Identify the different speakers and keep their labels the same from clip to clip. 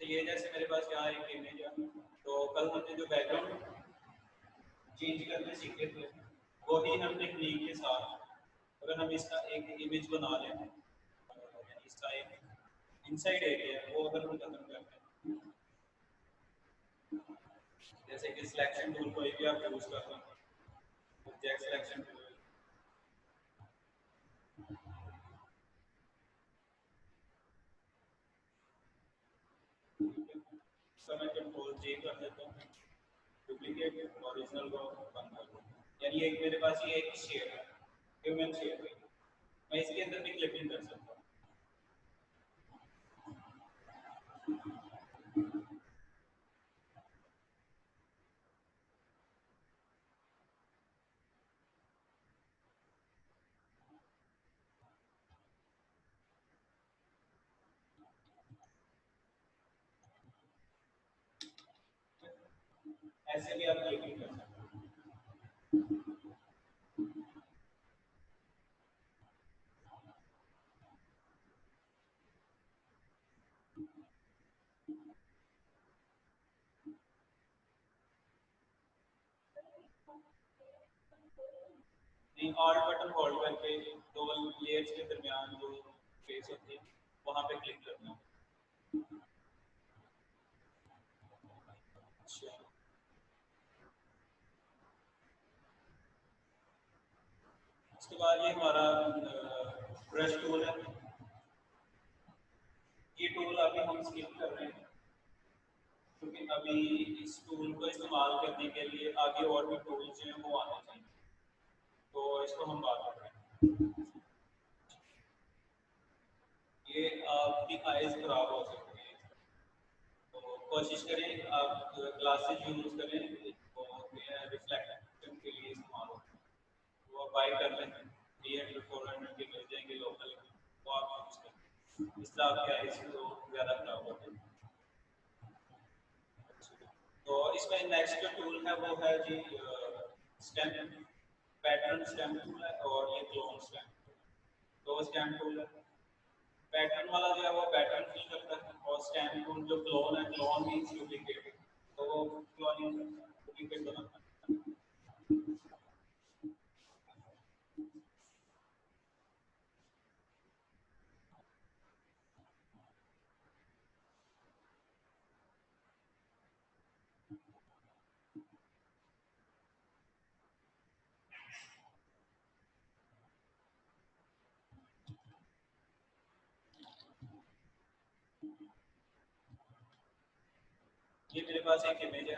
Speaker 1: तो ये जैसे मेरे पास यहाँ एक इमेज है, तो कल हमने जो बैकग्राउंड चेंज करने सीखे थे वही हम टेक्निक के साथ अगर हम इसका एक इमेज बना लें, यानी इसका एक इनसाइड एरिया है वो अगर हम खत्म करते हैं, जैसे कि सिलेक्शन टूल कोई भी आप यूज कर रहे हैं, ऑब्जेक्ट सिलेक्शन टूल, इसका मैं कंट्रोल जे कर देता हूँ, डुप्लीकेट ओरिजिनल को बंद कर दूँ। यानी एक मेरे पास ये एक शेयर है, ह्यूमन शेयर है, मैं इसके अंदर भी क्लिपिंग कर सकता हूँ। ऐसे भी आप क्लिपिंग कर सकते हैं। नहीं, ऑल्ट बटन होल्ड करके दो लेयर्स के दरमियान जो स्पेस होती है वहाँ पे क्लिक करना है। अच्छा, उसके बाद ये हमारा ब्रश टूल है। ये टूल अभी हम स्किप कर रहे हैं क्योंकि अभी इस टूल को इस्तेमाल करने के लिए आगे और भी टूल्स जो हैं वो आने चाहिए, तो इसको हम बात कर रहे हैं। ये आपकी आइज खराब हो सकती है, तो कोशिश करें आप ग्लासेस यूज करें, तो रिफ्लेक्शन के लिए इस्तेमाल होता है, वो आप बाई कर लें, 300-400 के मिल जाएंगे लोकल, वो आप यूज करें, इस तरह आपकी आइज को ज़्यादा खराब होती है। तो इसमें नेक्स्ट जो टूल है वो है जी स्टैम्प, पैटर्न स्टैम्प टूल है, और ये क्लोन स्टैम्प, तो स्टैम्प टूल है। पैटर्न वाला जो है वो पैटर्न फिल करता है, और स्टैम्प टूल जो क्लोन है, क्लोन मीन्स डुप्लीकेट, तो वो क्लोनिंग डुप्लीकेट बनाता है। ये मेरे पास एक इमेज है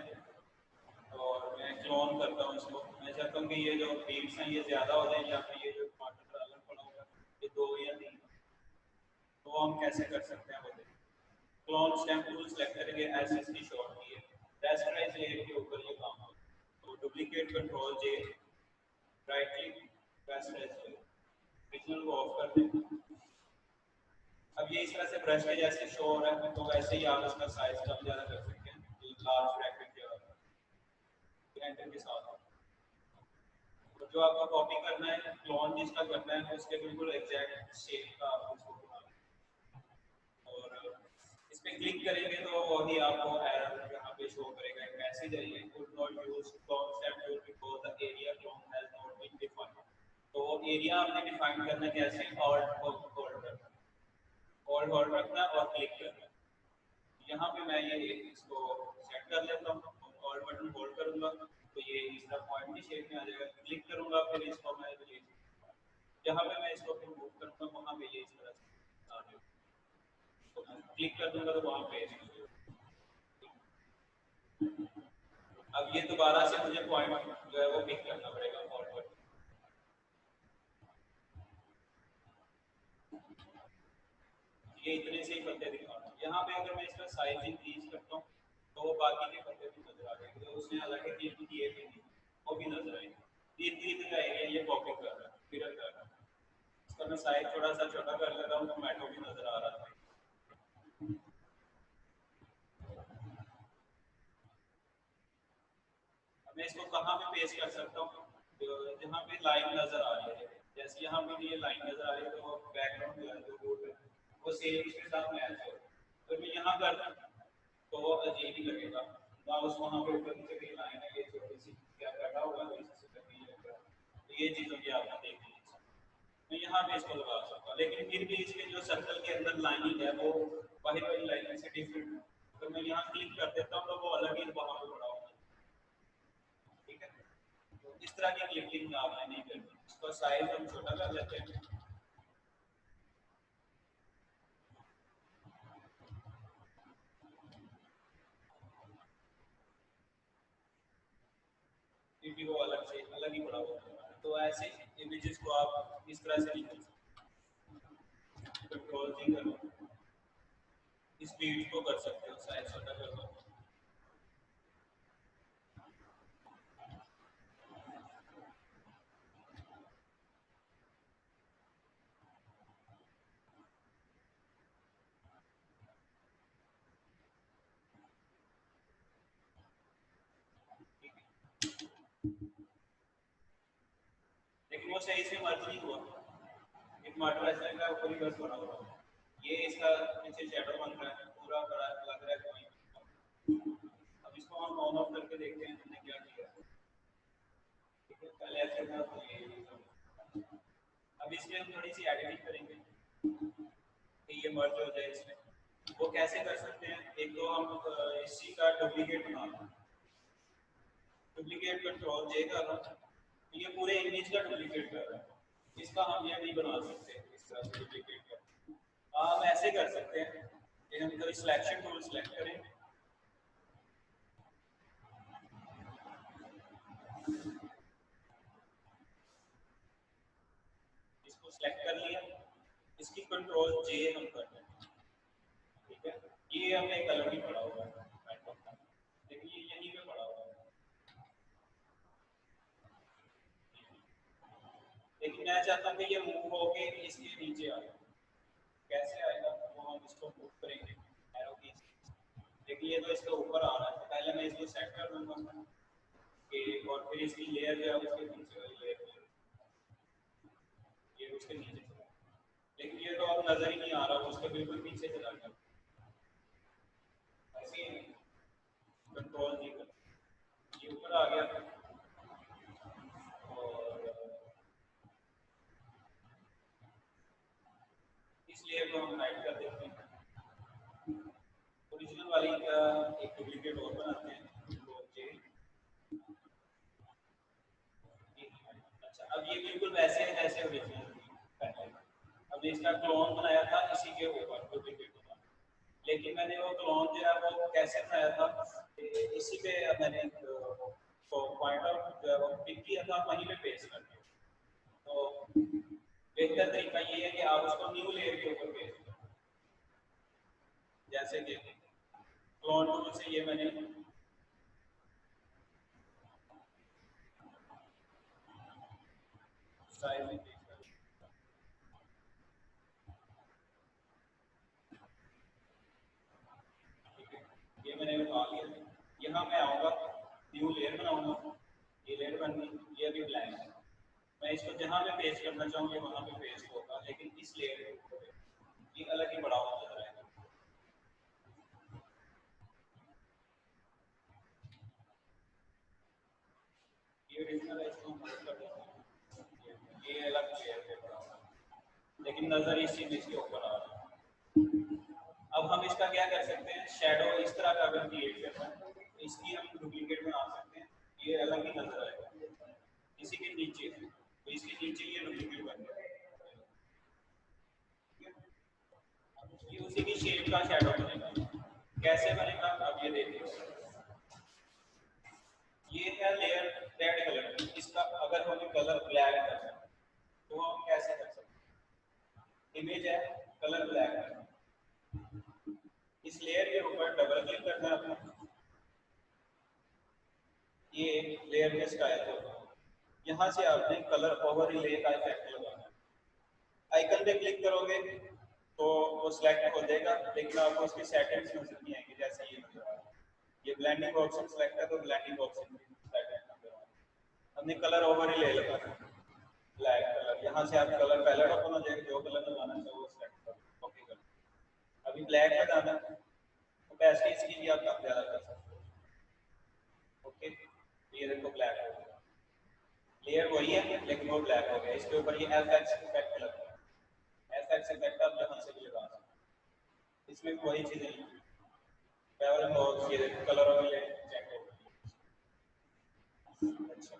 Speaker 1: और मैं क्लोन करता हूँ इसको, मैं चाहता हूँ कि ये जो बीट्स हैं ये ज़्यादा हो जाए, या फिर ये जो टमाटर अलग पड़ा होगा ये 2 या 3, तो हम कैसे कर सकते हैं वो देखिए। क्लोन स्टैम्प टूल सेलेक्ट करेंगे, एस इसकी शॉर्ट की है, रेस्टराइज लेयर के ऊपर ये काम होगा, तो duplicate control J, right click, rasterise layer, original को ऑफ कर दें। अब ये इस तरह से ब्रश के जैसे शो हो रहा है, तो वैसे ही आप इसका साइज कम ज़्यादा कर सकते हैं, लार्ज ब्रैकेट के एंटर के साथ। तो जो आपको कॉपी करना है, क्लोन जिसका करना है, उसके बिल्कुल एग्जैक्ट शेप का आप उसको बनाना है, और इस पर क्लिक करेंगे तो वही आपको एरर यहाँ पे शो करेगा, एक मैसेज है, ये could not use clone stamp tool because the area clone has not been defined. तो एरिया आपने डिफाइन करना कैसे, ऑल्ट होल्ड करना, ऑल्ट होल्ड रखना और क्लिक करना। यहाँ पे मैं ये इसको सेट कर लेता हूँ, ऑल्ट बटन होल्ड करूंगा तो ये इस तरह पॉइंट की शेप में आ जाएगा, क्लिक करूंगा फिर इसको मैं रिलीज, जहाँ पे मैं इसको फिर मूव करूंगा वहाँ पे ये इस तरह से आ जाएगा, तो मैं क्लिक कर दूंगा तो वहाँ पे अब ये दोबारा से मुझे पॉइंट जो है वो पिक करना पड़ेगा ऑल्ट बटन। ये इतने से ही पत्ते दिखा रहा हूँ, यहाँ पे अगर मैं इसका साइज इंक्रीज करता हूँ तो वो बाकी के पत्ते भी नजर आ जाएंगे, तो उसने हालांकि क्लिक किए थे वो भी नजर आएंगे। ये तीन का एरिया ये कॉपी कर रहा है, मिरर कर रहा है, इसका मैं साइज थोड़ा सा छोटा कर लेता हूँ, टोमेटो भी नजर आ रहा था। अब मैं इसको कहाँ पे पेस्ट कर सकता हूँ, जहाँ पे लाइन नजर आ रही है, जैसे यहाँ पे ये लाइन नजर आ रही है तो बैकग्राउंड जो है जो रूट है वो सेम इसके साथ मैच है, तो मैं यहाँ कर दूँ, तो वो अजीब ही लगेगा। माउस वहाँ पे ऊपर नीचे की लाइन है, ये छोटी सी क्या कटा हुआ है, इससे करनी है, तो ये चीज़ों की आपने देखनी है। मैं यहाँ पे इसको लगा सकता हूँ, लेकिन फिर भी इसके जो सर्कल के अंदर लाइनिंग है वो वही वाली लाइनिंग से डिफरेंट है। तो मैं यहाँ क्लिक कर देता हूँ तो वो अलग ही वहाँ पे पड़ा होगा। ठीक है, तो इस तरह की क्लिपिंग आपने नहीं करनी। इसका साइज हम छोटा कर लेते हैं। क्योंकि वो अलग से अलग ही पड़ा होता है। तो ऐसे इमेजेस को आप इस तरह से नहीं कर सकते। कंट्रोल जी करो, स्पीड को कर सकते हो, साइज छोटा कर दो। लेकिन वो सही से मर्ज नहीं हुआ। एक मर्डर ऐसा का ऊपर ही बस बना हुआ है। ये इसका नीचे शैडो बन रहा है, पूरा बड़ा लग रहा है कोई। अब इसको हम ऑन ऑफ करके देखते हैं हमने क्या किया। ठीक है, पहले ऐसे था तो ये। अब इसमें हम थोड़ी सी एडिटिंग करेंगे कि ये मर्ज हो जाए इसमें। वो कैसे कर सकते हैं? एक तो हम इसी का डुप्लीकेट बना लें। डुप्लीकेट कंट्रोल जे कर रहा हूँ, ये पूरे इमेज का डुप्लीकेट कर रहा है। इसका हम ये नहीं बना सकते इस तरह से डुप्लीकेट कर। हम ऐसे कर सकते हैं कि हम कोई सिलेक्शन टूल सेलेक्ट करें। इसको सेलेक्ट कर लिया, इसकी कंट्रोल जे हम कर दें। ठीक है, ये हमें एक अलग ही पड़ा हुआ है, लेकिन ये यहीं पे पड़ा हुआ है। लेकिन मैं चाहता हूँ कि ये मूव होके इसके नीचे आ जाए। कैसे आएगा वो हम इसको मूव करेंगे एरो की। देखिए ये तो इसके ऊपर आ रहा है, पहले मैं इसको सेट कर दूंगा कि, और फिर इसकी लेयर जो है उसके नीचे वाली लेयर, ये उसके नीचे चला। लेकिन ये तो अब नजर ही नहीं आ रहा, उसके बिल्कुल पीछे चला गया। ऐसे ही कंट्रोल जी कर, ये ऊपर आ गया। और इस लेयर को हम हाइड कर देते हैं। ओरिजिनल वाली का एक डुप्लीकेट और बनाते हैं तो ये। अच्छा, अब ये बिल्कुल वैसे है जैसे ओरिजिनल पहले। अब इसका क्लोन बनाया था इसी के ऊपर डुप्लीकेट बना, लेकिन मैंने वो क्लोन जो है वो कैसे बनाया था, इसी पे मैंने पॉइंट आउट जो है वो पिक किया था, वहीं पे पेस्ट कर दिया। तो बेहतर तरीका ये है कि आप उसको न्यू लेयर के ऊपर पेस्ट करें। जैसे कि क्लोन टूल से ये मैंने साइज में पेस्ट कर दिया। ठीक है, ये मैंने उठा लिया। यहाँ मैं आऊँगा, न्यू लेयर बनाऊंगा, ये लेयर बन गई, ये अभी ब्लैंक है। मैं इसको जहाँ पे पेस्ट करना चाहूँगी वहाँ पे पेस्ट होगा, लेकिन इस लेयर के ऊपर ये अलग ही बड़ा होता जाएगा। ये ओरिजिनल है, इसको हम बंद कर देते हैं। ये अलग लेयर पे बड़ा होगा, लेकिन नजर इस इमेज के ऊपर आ रहा है। अब हम इसका क्या कर सकते हैं, शैडो इस तरह का अगर क्रिएट करना है तो इसकी हम डुप्लीकेट बना सकते हैं। ये अलग ही नजर आएगा इसी के नीचे, तो इसके नीचे ये डुप्लीकेट बन गया। ये उसी की शेप का शैडो बनेगा। कैसे बनेगा अब ये देखिए। ये है लेयर रेड कलर की, इसका अगर हमें कलर ब्लैक करना है तो हम कैसे कर सकते हैं? इमेज है, कलर ब्लैक है, इस लेयर के ऊपर डबल क्लिक करना है अपना। ये लेयर के स्टाइल होगा, यहाँ से आपने कलर ओवरले का इफेक्ट लगाना है। आइकन पे क्लिक करोगे तो वो सिलेक्ट हो जाएगा, लेकिन आपको उसकी सेटिंग्स नजर नहीं आएंगी जैसे ये नजर आ रहा है। ये ब्लेंडिंग ऑप्शन सेलेक्ट है तो ब्लेंडिंग ऑप्शन सेलेक्ट नजर आ रहा है। हमने कलर ओवरले लगाना है, ब्लैक कलर, यहाँ से आप कलर पैलेट ओपन हो जाएगा, जो कलर लगाना है वो सिलेक्ट करो, कॉपी करो। अभी ब्लैक लगाना है, ओपेसिटी इसकी भी आप कम ज़्यादा कर सकते हो। ओके, ये देखो ब्लैक हो गया, लेयर वही है लेकिन वो ब्लैक हो गया। इसके ऊपर ये एफ एक्स इफेक्ट लगता है। एफ एक्स इफेक्ट आप यहाँ से भी लगा सकते हो। इसमें भी वही चीज़ें ट्रैवल बॉक्स, ये देखो कलर और ये चेक हो गया। अच्छा,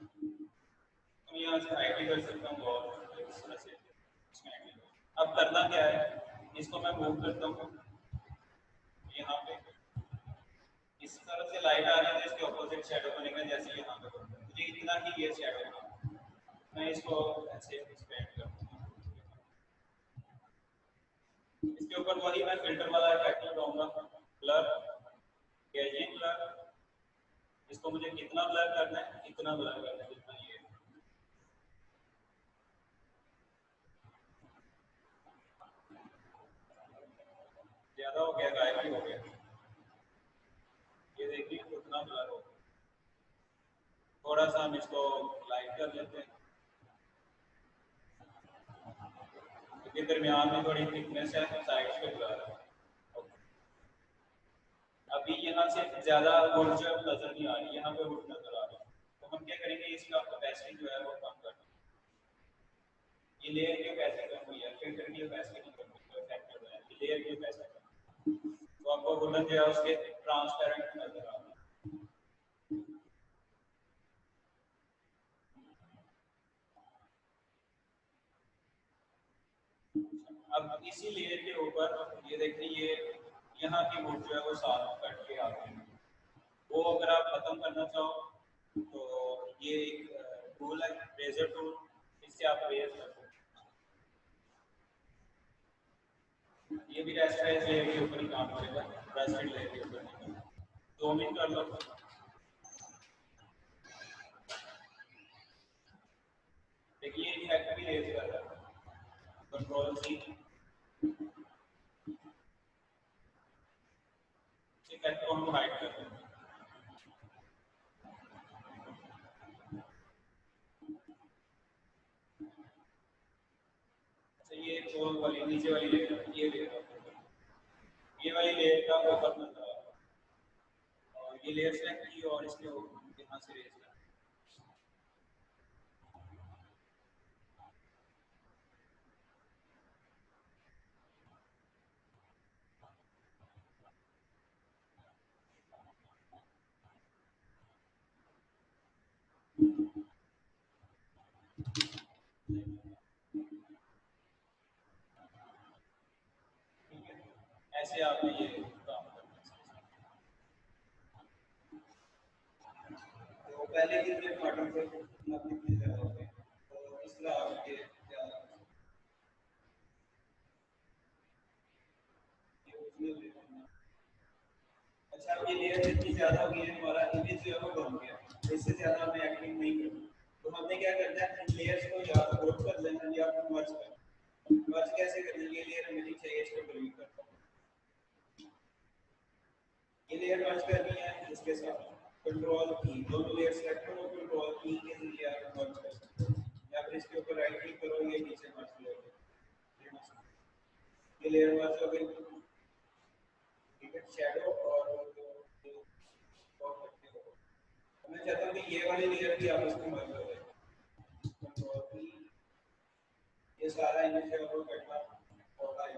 Speaker 1: तो यहाँ से हाइड भी कर सकता हूँ और इस तरह से इसमें hide भी। अब करना क्या है, इसको मैं मूव करता हूँ यहाँ पे, इस तरफ से लाइट आ रही है तो इसके ऑपोजिट शैडो बनेगा जैसे यहाँ पे बनता है। मुझे इतना ही ये शैडो है, मैं इसको ऐसे एक्सपेंड करता हूँ। इसके ऊपर वही मैं फिल्टर वाला इफेक्ट लगाऊंगा, ब्लर, गैजिंग ब्लर। इसको मुझे कितना ब्लर करना है, इतना ब्लर करना है जितना ये ज्यादा हो गया, गायब भी हो गया। ये देखिए उतना ब्लर हो गया। थोड़ा सा हम इसको लाइट कर लेते हैं क्योंकि दरमियान में थोड़ी थिकनेस है, साइड पे ब्लर है। अभी यहाँ से ज्यादा वुड जो नजर नहीं आ रही, यहाँ पे वुड नजर आ रही है। तो हम क्या करेंगे, इसका कैपेसिटी जो है वो कम कर देंगे। ये लेयर की कैपेसिटी कम हुई है, फिल्टर की कैपेसिटी कम हुई है, इफेक्ट कर रहा है, ये लेयर की कैपेसिटी कम। तो आपको वुडन जो है उसके ट्रांसपेरेंट नजर आ रहा है। अब इसी लेयर के ऊपर ये देखिए, ये यहाँ की वुड जो है वो साफ कट के आ गई है। वो अगर आप खत्म करना चाहो तो ये एक टूल है, रेजर टूल, इससे आप रेज कर सकते हो। ये भी रेस्टराइज लेयर के ऊपर ही काम करेगा, रेस्टेड लेयर के ऊपर नहीं। जूम इन कर लो, देखिए इफेक्ट भी रेज कर रहा है। कंट्रोल सी, इफेक्ट को हम हाइड कर देंगे। अच्छा, ये जो वाली नीचे वाली लेयर, ये लेयर, ये वाली लेयर का ऊपर नजर आ रहा है। और ये लेयर सेलेक्ट की और इसके यहाँ से रेज कर। ठीक है, ऐसे आपने ये काम करना है। तो पहले कितने क्वार्टर थे, अब कितने ज्यादा हो गए, तो इस तरह आप ये ज्यादा ये ओरिजिनल लेते। अच्छा, अब ये लेयर जितनी ज्यादा हो गई है, हमारा इमेज जो है वो बन गया, इससे ज्यादा हमें एक्टिंग नहीं करनी। तो हमने क्या करना है, इन लेयर्स को या तो ग्रुप कर लेना या फिर मर्ज करना। मर्ज कैसे करना, ये लेयर हमें नहीं चाहिए, इसको डिलीट करता हूँ। ये लेयर मर्ज करनी है इसके साथ, कंट्रोल की, दोनों लेयर सेलेक्ट करो, कंट्रोल की के जरिए आप मर्ज कर सकते हो, या फिर इसके ऊपर राइट क्लिक करो, ये नीचे मर्ज लेयर, ये लेयर मर्ज हो गई। ठीक है, शैडो और मैं चाहता हूँ कि ये वाली लेयर भी आपस में मर्ज हो जाए। कंट्रोल की, ये सारा इमेज है वो कटना और हाइड।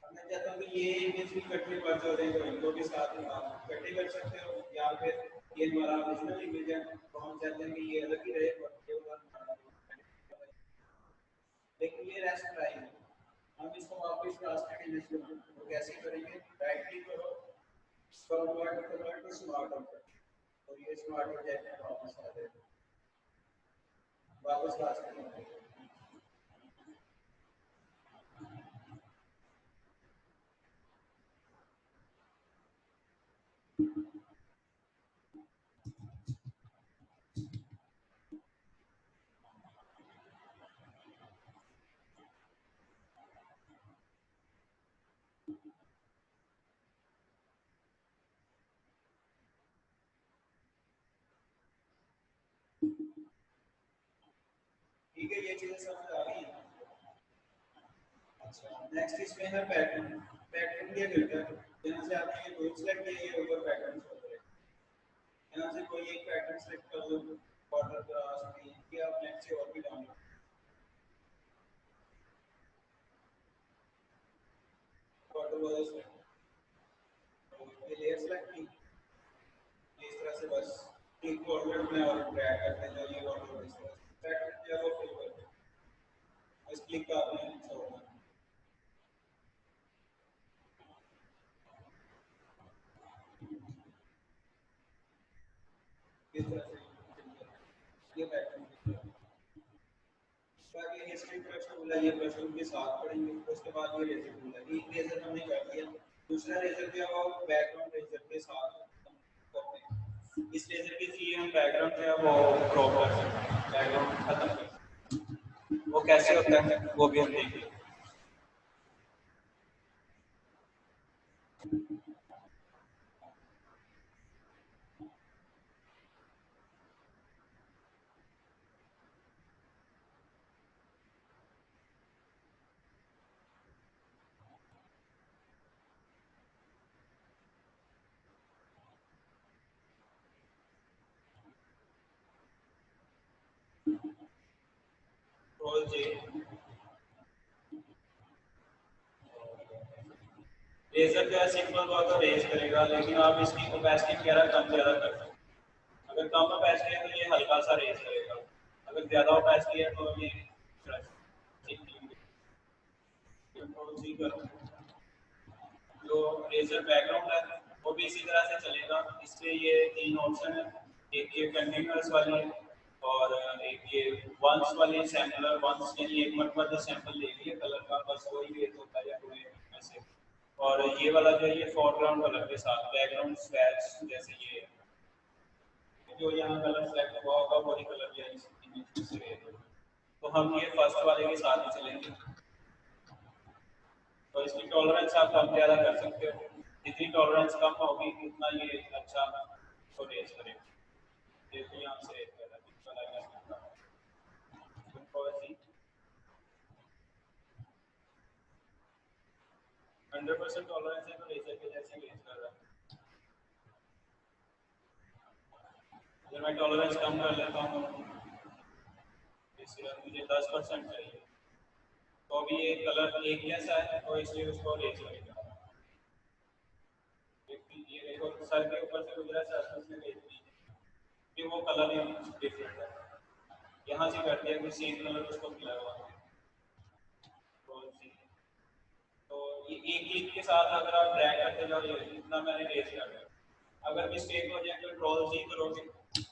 Speaker 1: अब मैं चाहता हूँ कि ये इमेज भी कट में मर्ज हो जाए, तो इनको भी साथ में आप इकट्ठे कर सकते हो, या फिर ये हमारा ओरिजिनल इमेज है तो हम चाहते हैं कि ये अलग ही रहे और ये वाला लेकिन ये रेस्ट टाइम है। हम इसको वापस रास्ते के लिस्ट में तो कैसे करेंगे, राइट क्लिक करो, कन्वर्ट टू स्मार्ट ऑब्जेक्ट, और ये स्मार्ट ऑब्जेक्ट वापस आ जाएगा, वापस रास्ते में। ठीक है, ये चीजें समझ आ गई। अच्छा, नेक्स्ट इसमें है पैटर्न। पैटर्न क्या करता है, यहाँ से आपने ये दो सेलेक्ट किया, ये ऊपर पैटर्न शो करेगा। यहाँ से कोई एक पैटर्न सेलेक्ट कर लो, बॉर्डर क्रास में, या आप नेक्स्ट से और भी डाउनलोड बॉर्डर वाला सेलेक्ट, ये लेयर सेलेक्ट की, इस तरह से बस क्लिक बॉर्डर में और ड्रैग करते जाओ, ये बॉर्डर इस तरह से पैटर्न क्या वो फिल कर दो, बस क्लिक का आपने छोड़ना इस तरह से, ये पैटर्न। बाकी हिस्ट्री ब्रश टूल है, ये ब्रश टूल के साथ पढ़ेंगे, उसके बाद ये रेजर टूल है, एक रेजर हमने कर दिया, दूसरा रेजर क्या हुआ, बैकग्राउंड रेजर के साथ करते हैं। इस रेजर के जरिए हम बैकग्राउंड जो है वो क्रॉप कर सकते हैं, बैकग्राउंड खत्म कर सकते हैं। वो कैसे होता है वो भी हम देखेंगे। कंट्रोल जे, रेजर जो है सिंपल बहुत तो रेज करेगा, लेकिन आप इसकी ओपेसिटी वगैरह कम ज़्यादा कर सकते हैं। अगर कम ओपेसिटी है तो ये हल्का सा रेज करेगा, अगर ज़्यादा ओपेसिटी है तो ये कंट्रोल जी करो। जो रेजर बैकग्राउंड है वो भी इसी तरह से चलेगा, इसमें ये तीन ऑप्शन है, एक ये कंटिन्यूअस वाली है, और एक ये वंस वाली सैम्पलर, वंस यानी एक मरतबा जो सैंपल ले लिए कलर का बस वही रेज होता है या कोई ऐसे, और ये वाला जो है ये फोरग्राउंड कलर के साथ बैकग्राउंड स्क्रैच, जैसे ये जो यहाँ कलर सेलेक्ट हुआ होगा वही कलर जो है इस इमेज से रेज होगा। तो हम ये फर्स्ट वाले के साथ ही चलेंगे, तो इसकी टॉलरेंस आप कम ज़्यादा कर सकते हो, जितनी टॉलरेंस कम होगी उतना ये अच्छा तो रेज करेगा। ये तो यहाँ से रेज कर रहा है, 100% टॉलरेंस है तो रेजर के जैसे रेज कर रहा है। अगर मैं टॉलरेंस कम कर लेता हूँ, इसलिए मुझे 10% चाहिए, तो अभी ये कलर एक जैसा है तो इसलिए उसको रेज करेगा। ये देखो सर के ऊपर से गुजरा, सर से रेज नहीं, कि वो कलर ही डिफरेंट है, यहाँ से कर दिया कि सेम कलर उसको मिला हुआ है। तो ये एक क्लिक के साथ अगर आप ड्रैग करते जाओ, ये इतना मैंने रेज कर दिया, अगर मिस्टेक हो जाए कंट्रोल जी करोगे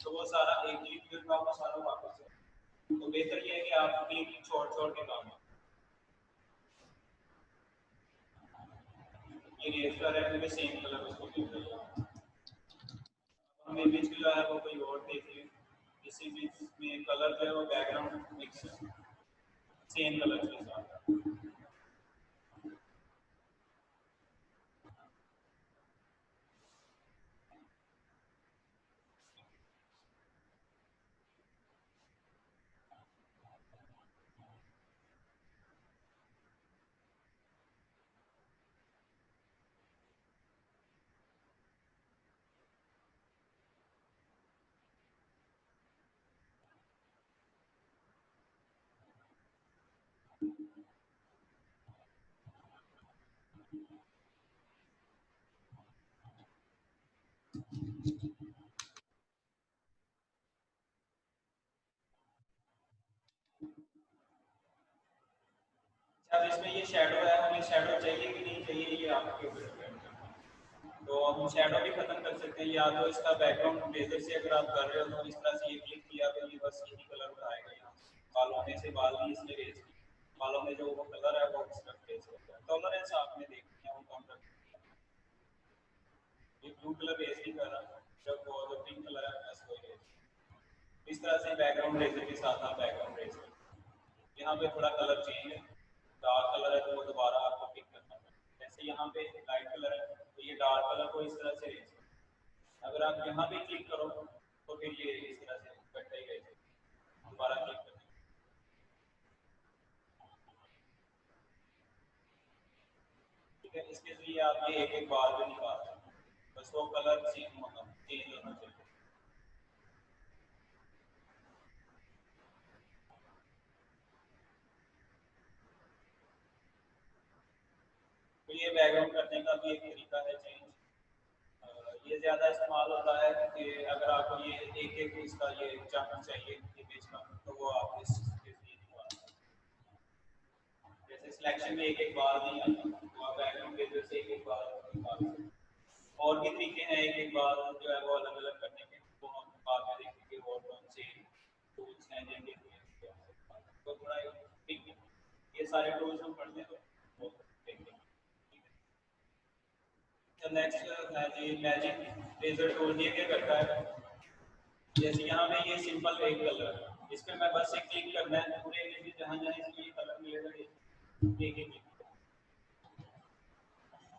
Speaker 1: तो वो सारा एक क्लिक में काम सारा वापस है। तो बेहतर ये है कि आप क्लिक छोड़ छोड़ के काम ये रेज कर रहे हैं, सेम कलर उसको मिल जाएगा। हम इमेज जो है वो कोई और देखिए, इस इमेज में कलर जो है वो बैकग्राउंड मिक्स है सेम कलर के साथ। अब इसमें ये शेडो है, हमें शेडो चाहिए कि नहीं चाहिए ये आपके ऊपर डिपेंड करता है। तो हम शेडो भी खत्म कर सकते हैं, या तो इसका बैकग्राउंड लेजर से अगर आप कर रहे हो तो इस तरह से ये क्लिक किया तो ये बस यही कलर उठाएगा, यहाँ बालों में से बाल भी इसमें रेज, बालों में जो वो कलर है वो इस तरफ रेज करता है। टॉलरेंस आपने देखनी है वो कम रखना है, ये ब्लू कलर रेज नहीं कर रहा, जब वो जो पिंक कलर है बस वही रेज। इस तरह से बैकग्राउंड लेजर के साथ आप बैकग्राउंड रेज करते हैं। यहाँ पे थोड़ा कलर चेंज है, डार्क कलर है तो वो दोबारा आपको पिक करना पड़ेगा, जैसे यहाँ पे लाइट कलर है तो ये डार्क कलर को इस तरह से रेज करें। अगर आप यहाँ भी क्लिक करो तो फिर ये इस तरह से कटता ही रहेगा, दोबारा क्लिक करें। है, इसके लिए आप ये एक एक बार भी निकाल सकते हैं, बस वो कलर चेंज होना चाहिए। तो ये बैकग्राउंड करने का भी एक तरीका है चेंज। ये ज़्यादा इस्तेमाल होता है कि अगर आपको ये एक एक इसका ये चंक चाहिए इमेज का, तो वो आप इस निकाल सकते हैं। जैसे सिलेक्शन में एक एक बार नहीं आता, तो आप बैकग्राउंड के जैसे एक एक बार निकाल सकते हैं। और भी तरीके हैं एक एक बार जो है वो अलग अलग करने के, वो हम बाद में देखेंगे और कौन से टूल्स हैं जिनके, तो थोड़ा ठीक है, ये सारे टूल्स हम पढ़ते हैं तो देखेंगे। नेक्स्ट है जी मैजिक लेजर टूल। ये क्या करता है, जैसे यहाँ पे ये सिंपल एक कलर है, इस पर मैं बस एक क्लिक करना है, पूरे इमेज में जहाँ जहाँ इसमें ये कलर मिलेगा एक एक,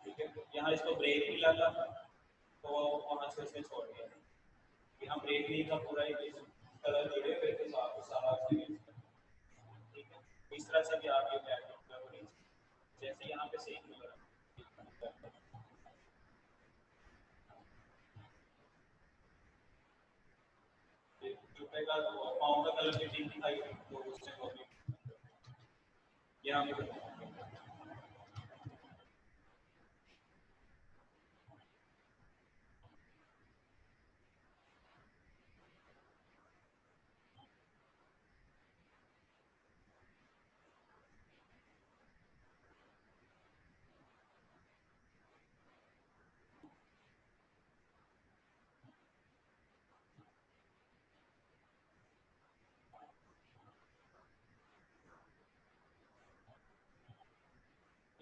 Speaker 1: ठीक है। यहाँ इसको ब्रेक भी लगा तो वहाँ से उसने छोड़ दिया, यहाँ ब्रेक नहीं था, पूरा इमेज कलर जुड़े हुए थे सारा इमेज, ठीक है। इस तरह से भी आप ये बैकग्राउंड का जैसे यहाँ पे सेम कलर का पाँव का कलर भी ठीक दिखाई, तो उससे वो भी यहाँ पे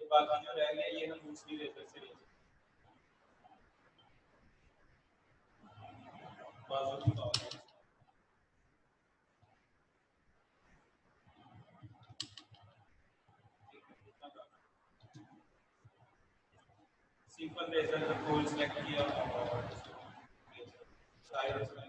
Speaker 1: बाकी जो रह गया ये हम दूसरी लेकर से ले बाजू की बात है। सिंपल रेजर का टूल सेलेक्ट किया और साइज में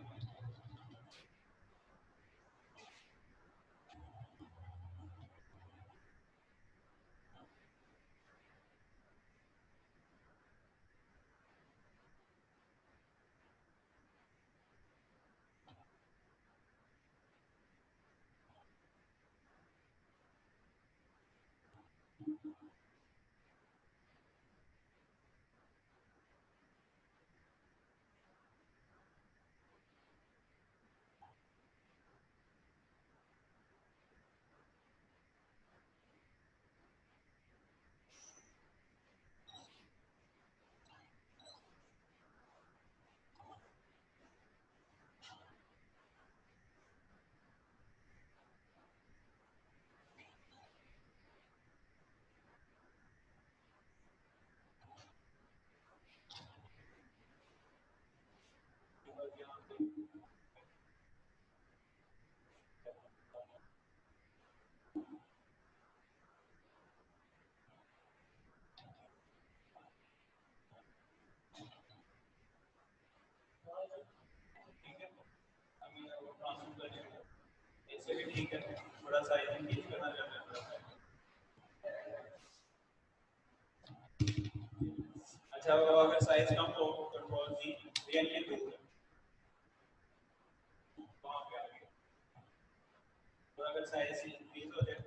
Speaker 1: ऐसे भी ठीक है, थोड़ा सा इंक्रीज करना चाहते हैं। अच्छा, वो अगर साइज कम हो कंट्रोल जी रियल के टू वहाँ पे आ गया, और अगर साइज इंक्रीज हो जाए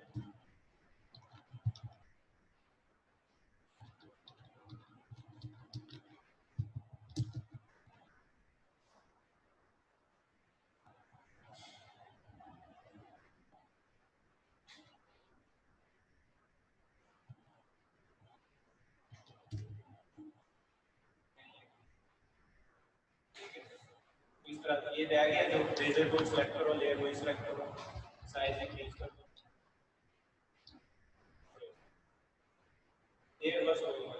Speaker 1: इस तरह ये रह गया, जो रेजर टूल सेलेक्ट करो, लेयर वही सेलेक्ट करो, साइज इंक्रीज कर दो, ये बस हो गया।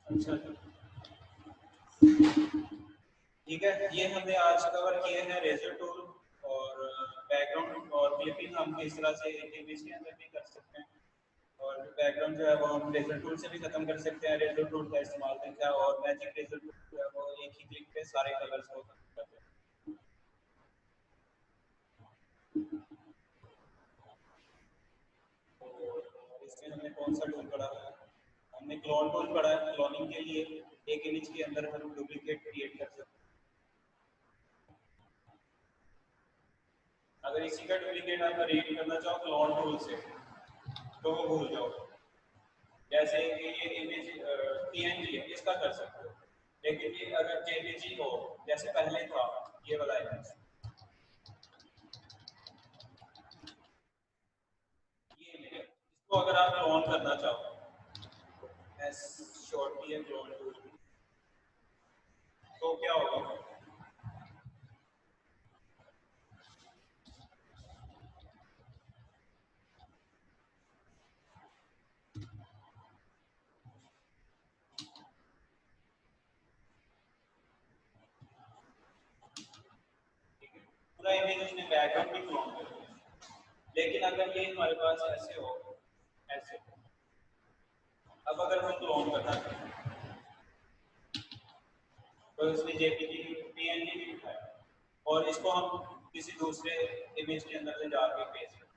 Speaker 1: अच्छा ठीक है, ये हमने आज कवर किए हैं रेजर टूल और बैकग्राउंड और क्लिपिंग हम इस तरह से इमेज के अंदर भी कर सकते हैं, और बैकग्राउंड जो है वो हम रेजर टूल से भी खत्म कर सकते हैं। रेजर टूल का इस्तेमाल करके और मैजिक रेजर टूल जो है वो एक ही क्लिक पे सारे कलर्स को खत्म कर देते हैं। इसमें हमने कौन सा टूल पढ़ा है? हमने क्लोन टूल पढ़ा है। क्लोनिंग के लिए एक इमेज के अंदर हम डुप्लीकेट क्रिएट कर सकते हैं। अगर इसी का डुप्लीकेट आप क्रिएट करना चाहो क्लोन टूल से तो वो भूल जाओ। जैसे कि ये इमेज पीएनजी है, इसका कर सकते हो, लेकिन ये अगर जेपीजी हो जैसे पहले था ये वाला इमेज, ये इमेज इसको अगर आप क्लोन करना चाहो एस शॉर्ट की है क्लोन टूल की, तो क्या होगा? पूरा इमेज उसने बैकग्राउंड भी क्लोन कर दिया। लेकिन अगर ये हमारे पास ऐसे हो, ऐसे, अब अगर हम क्लोन करना चाहें तो इसने जेपीजी पीएनजी भी उठाया और इसको हम किसी दूसरे इमेज के अंदर ले जाके पेस्ट कर,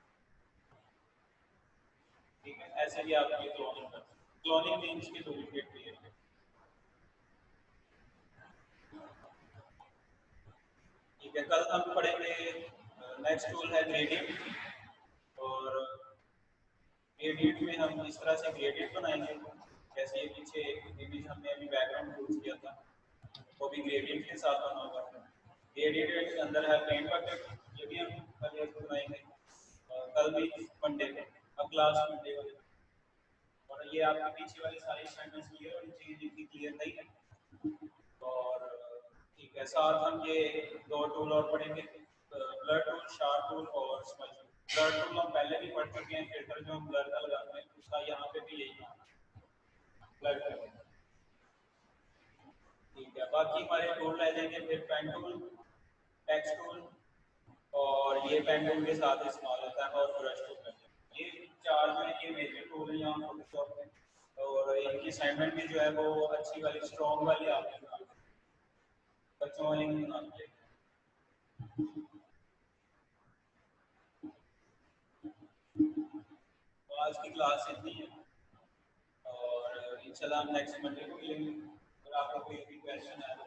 Speaker 1: ठीक है, ऐसे भी आप ये क्लोनिंग कर सकते हैं। क्लोनिंग मीन्स की डुप्लीकेट क्रिएट। ठीक है, कल हम पढ़ेंगे नेक्स्ट टूल है ग्रेडियंट, और ग्रेडियंट में हम इस तरह से ग्रेडियंट बनाएंगे। जैसे ये पीछे एक इमेज हमने अभी बैकग्राउंड यूज किया था वो भी ग्रेडियंट के साथ बना हुआ है। ग्रेडियंट के अंदर है पेंट बकेट, ये भी हम कल बनाएंगे, कल भी मंडे को, अब क्लास मंडे को। और ये आपके पीछे वाली सारी असाइनमेंट्स क्लियर होनी चाहिए जिनकी क्लियर नहीं है। और ठीक है, साथ हम ये दो टूल और पढ़ेंगे, ब्लर टूल, शार्प टूल और स्मज टूल। ब्लर टूल हम पहले भी पढ़ चुके हैं, फिल्टर जो हम ब्लर का लगाते हैं उसका यहाँ पे भी यही काम है, ब्लर टूल। ठीक है, बाकी हमारे टूल रह जाएंगे फिर पेन टूल, टेक्स्ट टूल, और ये पेन टूल के साथ इस्तेमाल होता है, और ब्रश टूल। ये चार जो है ये मेजर टूल है यहाँ फोटोशॉप में, और इनकी असाइनमेंट भी जो है वो अच्छी वाली स्ट्रॉन्ग वाली आपने बनानी है, बच्चों वाली नहीं बनानी है। तो आज की क्लास इतनी है, और इंशाल्लाह हम नेक्स्ट मंडे को मिलेंगे। अगर आपका कोई भी क्वेश्चन है तो